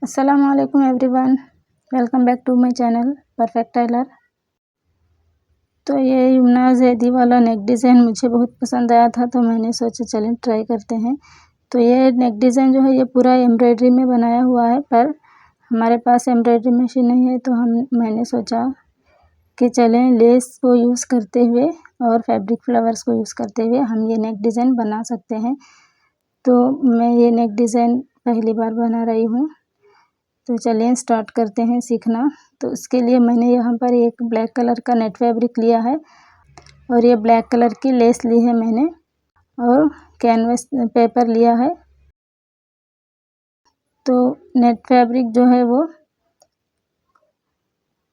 अस्सलामुअलैकुम everyone, welcome back to my channel perfect tailor. तो ये यमुना जैदी वाला नेक डिज़ाइन मुझे बहुत पसंद आया था, तो मैंने सोचा चलें ट्राई करते हैं। तो ये नेक डिज़ाइन जो है ये पूरा एम्ब्रॉयडरी में बनाया हुआ है, पर हमारे पास एम्ब्रॉयडरी मशीन नहीं है, तो मैंने सोचा कि चलें लेस को यूज़ करते हुए और फैब्रिक फ्लावर्स को यूज़ करते हुए हम ये नेक डिज़ाइन बना सकते हैं। तो मैं ये नेक डिज़ाइन पहली बार बना रही हूँ, तो चलिए स्टार्ट करते हैं सीखना। तो उसके लिए मैंने यहाँ पर एक ब्लैक कलर का नेट फैब्रिक लिया है और ये ब्लैक कलर की लेस ली है मैंने, और कैनवस पेपर लिया है। तो नेट फैब्रिक जो है वो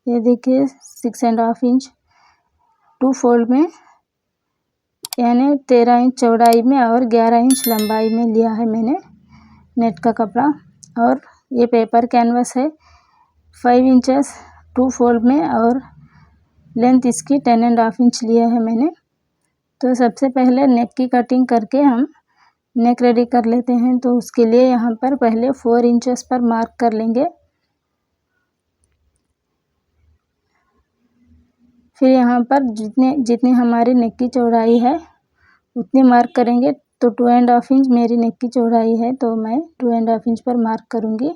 ये देखिए 6.5 इंच 2 फोल्ड में, यानी 13 इंच चौड़ाई में और 11 इंच लंबाई में लिया है मैंने नेट का कपड़ा। और ये पेपर कैनवस है 5 इंचेस 2 फोल्ड में, और लेंथ इसकी 10.5 इंच लिया है मैंने। तो सबसे पहले नेक की कटिंग करके हम नेक रेडी कर लेते हैं। तो उसके लिए यहाँ पर पहले 4 इंचेस पर मार्क कर लेंगे, फिर यहाँ पर जितनी हमारी नेक की चौड़ाई है उतनी मार्क करेंगे। तो 2.5 इंच मेरी नेक की चौड़ाई है, तो मैं 2.5 इंच पर मार्क करूँगी,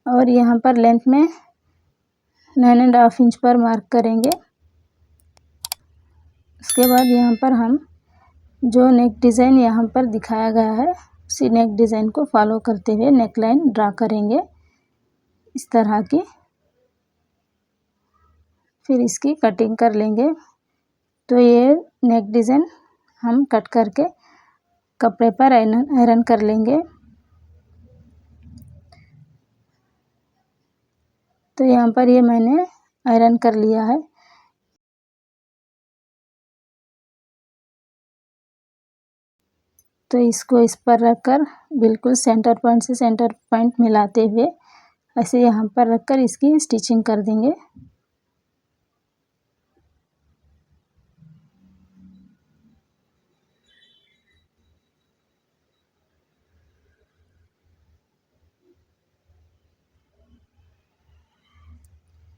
और यहाँ पर लेंथ में 9.5 इंच पर मार्क करेंगे। उसके बाद यहाँ पर हम जो नेक डिज़ाइन यहाँ पर दिखाया गया है उसी नेक डिज़ाइन को फॉलो करते हुए नेक लाइन ड्रा करेंगे इस तरह की। फिर इसकी कटिंग कर लेंगे। तो ये नेक डिज़ाइन हम कट करके कपड़े पर आयरन कर लेंगे। तो यहाँ पर ये मैंने आयरन कर लिया है। तो इसको इस पर रखकर बिल्कुल सेंटर पॉइंट से सेंटर पॉइंट मिलाते हुए ऐसे यहाँ पर रखकर इसकी स्टिचिंग कर देंगे।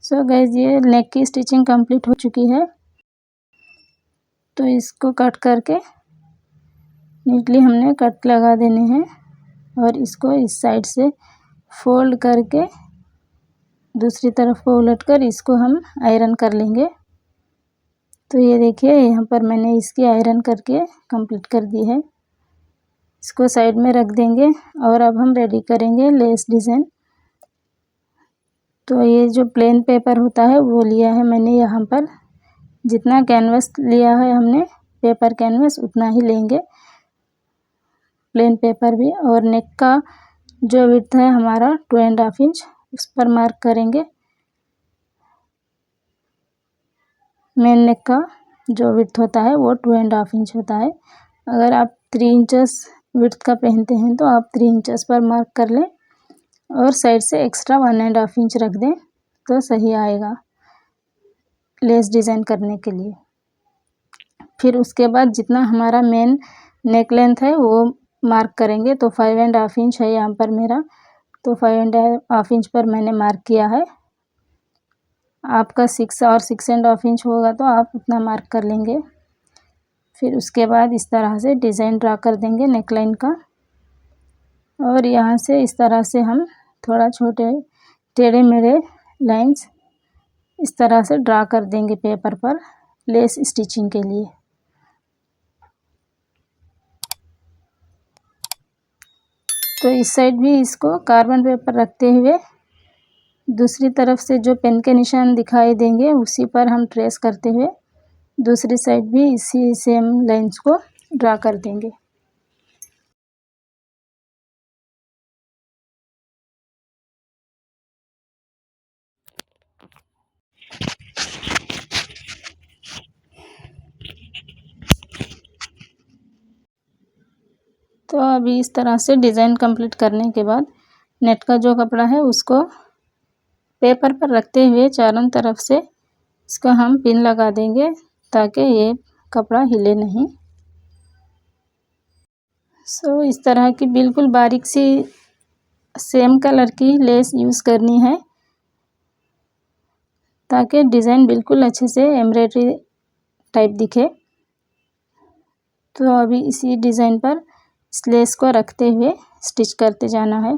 सो गाइस, ये नेक की स्टिचिंग कंप्लीट हो चुकी है। तो इसको कट करके नीटली हमने कट लगा देने हैं, और इसको इस साइड से फोल्ड करके दूसरी तरफ को उलटकर इसको हम आयरन कर लेंगे। तो ये देखिए यहाँ पर मैंने इसकी आयरन करके कंप्लीट कर दी है। इसको साइड में रख देंगे, और अब हम रेडी करेंगे लेस डिज़ाइन। तो ये जो प्लेन पेपर होता है वो लिया है मैंने, यहाँ पर जितना कैनवस लिया है हमने पेपर कैनवस उतना ही लेंगे प्लेन पेपर भी। और नेक का जो विड्थ है हमारा 2.5 इंच उस पर मार्क करेंगे। मेन नेक का जो विड्थ होता है वो 2.5 इंच होता है। अगर आप 3 इंचेस विड्थ का पहनते हैं तो आप 3 इंचेस पर मार्क कर लें, और साइड से एक्स्ट्रा 1.5 इंच रख दें तो सही आएगा लेस डिज़ाइन करने के लिए। फिर उसके बाद जितना हमारा मेन नेक लेंथ है वो मार्क करेंगे। तो 5.5 इंच है यहाँ पर मेरा, तो 5.5 इंच पर मैंने मार्क किया है। आपका 6 और 6.5 इंच होगा तो आप उतना मार्क कर लेंगे। फिर उसके बाद इस तरह से डिज़ाइन ड्रा कर देंगे नेक लाइन का, और यहाँ से इस तरह से हम थोड़ा छोटे टेढ़े मेढ़े लाइंस इस तरह से ड्रा कर देंगे पेपर पर लेस स्टिचिंग के लिए। तो इस साइड भी इसको कार्बन पेपर रखते हुए दूसरी तरफ से जो पेन के निशान दिखाई देंगे उसी पर हम ट्रेस करते हुए दूसरी साइड भी इसी सेम लाइंस को ड्रा कर देंगे। तो अभी इस तरह से डिज़ाइन कंप्लीट करने के बाद नेट का जो कपड़ा है उसको पेपर पर रखते हुए चारों तरफ से इसको हम पिन लगा देंगे ताकि ये कपड़ा हिले नहीं। सो इस तरह की बिल्कुल बारीक सी सेम कलर की लेस यूज़ करनी है ताकि डिज़ाइन बिल्कुल अच्छे से एम्ब्रॉयडरी टाइप दिखे। तो अभी इसी डिज़ाइन पर इस लेस को रखते हुए स्टिच करते जाना है।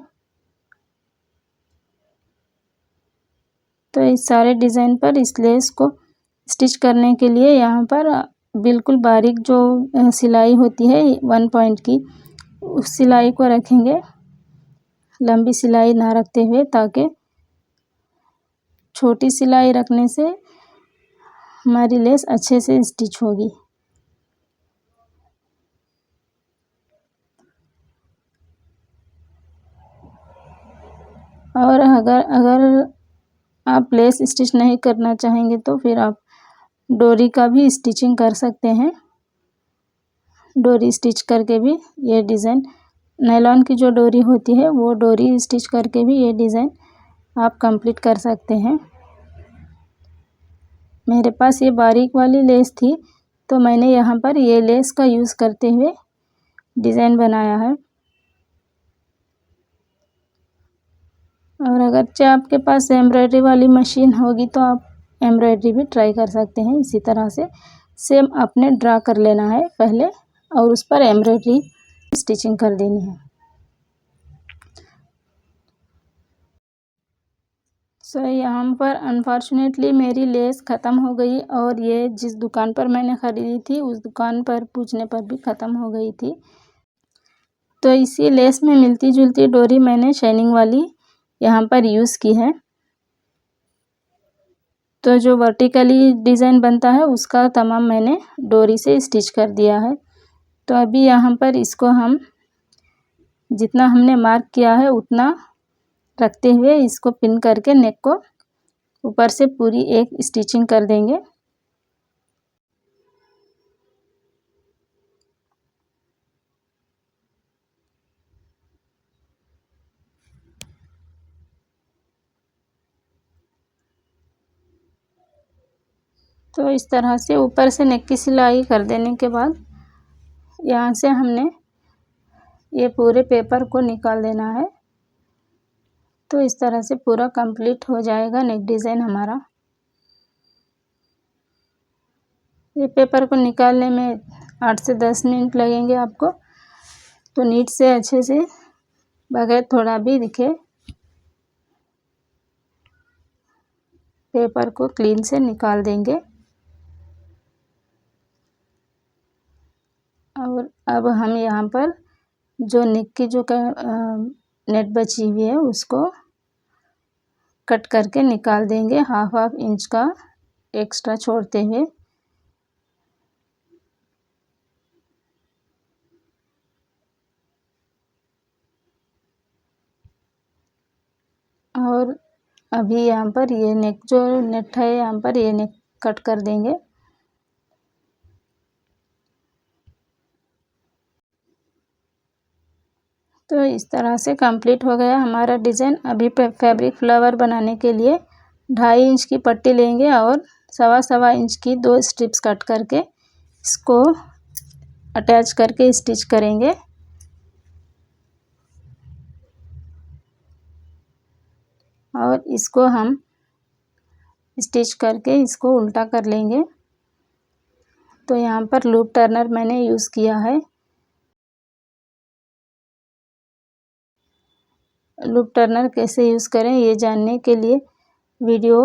तो इस सारे डिज़ाइन पर इस लेस को स्टिच करने के लिए यहाँ पर बिल्कुल बारीक जो सिलाई होती है 1 पॉइंट की, उस सिलाई को रखेंगे, लंबी सिलाई ना रखते हुए, ताकि छोटी सिलाई रखने से हमारी लेस अच्छे से स्टिच होगी। और अगर आप लेस स्टिच नहीं करना चाहेंगे तो फिर आप डोरी का भी स्टिचिंग कर सकते हैं। डोरी स्टिच करके भी ये डिज़ाइन, नायलॉन की जो डोरी होती है वो डोरी स्टिच करके भी ये डिज़ाइन आप कंप्लीट कर सकते हैं। मेरे पास ये बारीक वाली लेस थी तो मैंने यहाँ पर ये लेस का यूज़ करते हुए डिज़ाइन बनाया है। और अगर आपके पास एम्ब्रॉयडरी वाली मशीन होगी तो आप एम्ब्रॉयडरी भी ट्राई कर सकते हैं। इसी तरह से सेम आपने ड्रा कर लेना है पहले और उस पर एम्ब्रॉयडरी स्टिचिंग कर देनी है। सो यहाँ पर अनफॉर्चुनेटली मेरी लेस ख़त्म हो गई और ये जिस दुकान पर मैंने ख़रीदी थी उस दुकान पर पूछने पर भी ख़त्म हो गई थी। तो इसी लेस में मिलती जुलती डोरी मैंने शाइनिंग वाली यहाँ पर यूज़ की है। तो जो वर्टिकली डिज़ाइन बनता है उसका तमाम मैंने डोरी से स्टिच कर दिया है। तो अभी यहाँ पर इसको हम जितना हमने मार्क किया है उतना रखते हुए इसको पिन करके नेक को ऊपर से पूरी एक स्टिचिंग कर देंगे। तो इस तरह से ऊपर से नेक की सिलाई कर देने के बाद यहाँ से हमने ये पूरे पेपर को निकाल देना है। तो इस तरह से पूरा कंप्लीट हो जाएगा नेक डिज़ाइन हमारा। ये पेपर को निकालने में 8 से 10 मिनट लगेंगे आपको। तो नीट से अच्छे से बगैर थोड़ा भी दिखे पेपर को क्लीन से निकाल देंगे। और अब हम यहाँ पर जो नेक की जो नेट बची हुई है उसको कट करके निकाल देंगे, हाफ इंच का एक्स्ट्रा छोड़ते हुए। और अभी यहाँ पर ये नेक जो नेट है यहाँ पर ये नेक कट कर देंगे। तो इस तरह से कंप्लीट हो गया हमारा डिज़ाइन। अभी फैब्रिक फ्लावर बनाने के लिए 2.5 इंच की पट्टी लेंगे और 1.25 इंच की 2 स्ट्रिप्स कट करके इसको अटैच करके स्टिच करेंगे। और इसको हम स्टिच करके इसको उल्टा कर लेंगे। तो यहाँ पर लूप टर्नर मैंने यूज़ किया है। लूप टर्नर कैसे यूज़ करें ये जानने के लिए वीडियो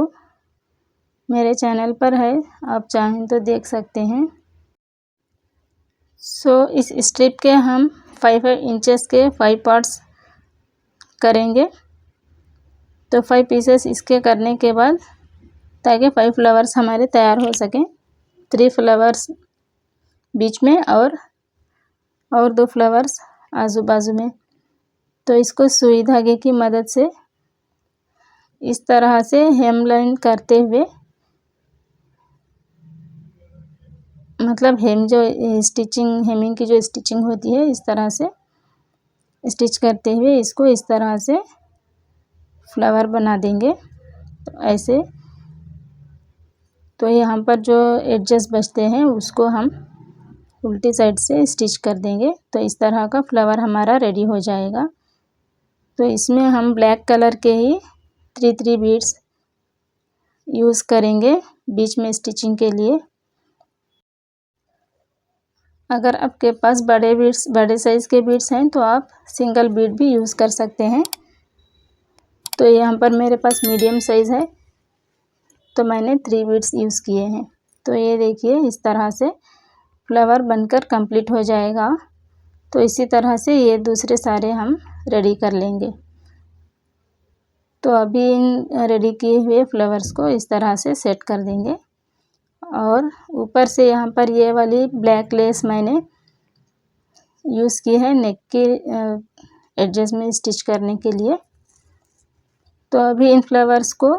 मेरे चैनल पर है, आप चाहें तो देख सकते हैं। सो इस स्ट्रिप के हम 5 इंचेस के 5 पार्ट्स करेंगे। तो 5 पीसेस इसके करने के बाद ताकि 5 फ्लावर्स हमारे तैयार हो सकें, 3 फ्लावर्स बीच में और 2 फ्लावर्स आजू बाजू में। तो इसको सुई धागे की मदद से इस तरह से हेमलाइन करते हुए, मतलब हेमिंग की जो स्टिचिंग होती है इस तरह से स्टिच करते हुए इसको इस तरह से फ्लावर बना देंगे। तो ऐसे तो यहाँ पर जो एडजस्ट बचते हैं उसको हम उल्टी साइड से स्टिच कर देंगे। तो इस तरह का फ्लावर हमारा रेडी हो जाएगा। तो इसमें हम ब्लैक कलर के ही 3 बीड्स यूज़ करेंगे बीच में स्टिचिंग के लिए। अगर आपके पास बड़े साइज़ के बीड्स हैं तो आप सिंगल बीड भी यूज़ कर सकते हैं। तो यहाँ पर मेरे पास मीडियम साइज़ है तो मैंने 3 बीड्स यूज़ किए हैं। तो ये देखिए इस तरह से फ्लावर बनकर कंप्लीट हो जाएगा। तो इसी तरह से ये दूसरे सारे हम रेडी कर लेंगे। तो अभी इन रेडी किए हुए फ्लावर्स को इस तरह से सेट कर देंगे और ऊपर से यहाँ पर ये वाली ब्लैक लेस मैंने यूज़ की है नेक के एडजेस में स्टिच करने के लिए। तो अभी इन फ्लावर्स को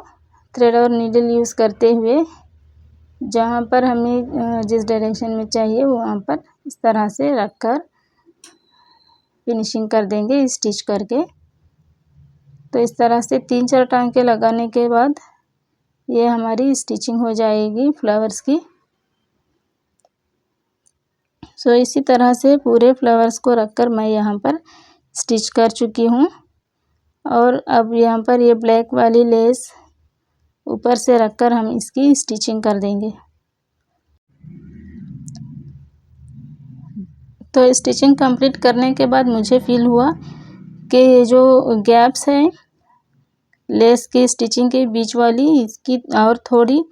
थ्रेड और नीडल यूज़ करते हुए जहाँ पर हमें जिस डायरेक्शन में चाहिए वहाँ पर इस तरह से रखकर फिनिशिंग कर देंगे स्टिच करके। तो इस तरह से 3-4 टांके लगाने के बाद ये हमारी स्टिचिंग हो जाएगी फ्लावर्स की। सो इसी तरह से पूरे फ्लावर्स को रखकर मैं यहाँ पर स्टिच कर चुकी हूँ। और अब यहाँ पर ये ब्लैक वाली लेस ऊपर से रखकर हम इसकी स्टिचिंग कर देंगे। तो स्टिचिंग कंप्लीट करने के बाद मुझे फील हुआ कि ये जो गैप्स हैं लेस की स्टिचिंग के बीच वाली इसकी और थोड़ी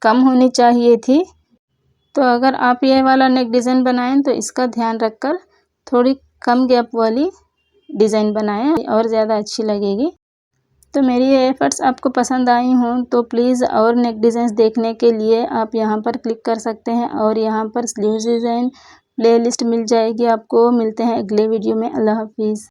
कम होनी चाहिए थी। तो अगर आप ये वाला नेक डिज़ाइन बनाएं तो इसका ध्यान रखकर थोड़ी कम गैप वाली डिज़ाइन बनाएं और ज़्यादा अच्छी लगेगी। तो मेरी ये एफर्ट्स आपको पसंद आई हों तो प्लीज़ और नेक डिज़ाइंस देखने के लिए आप यहाँ पर क्लिक कर सकते हैं और यहाँ पर स्लीव्स डिज़ाइन प्लेलिस्ट मिल जाएगी आपको। मिलते हैं अगले वीडियो में। अल्लाह हाफिज़।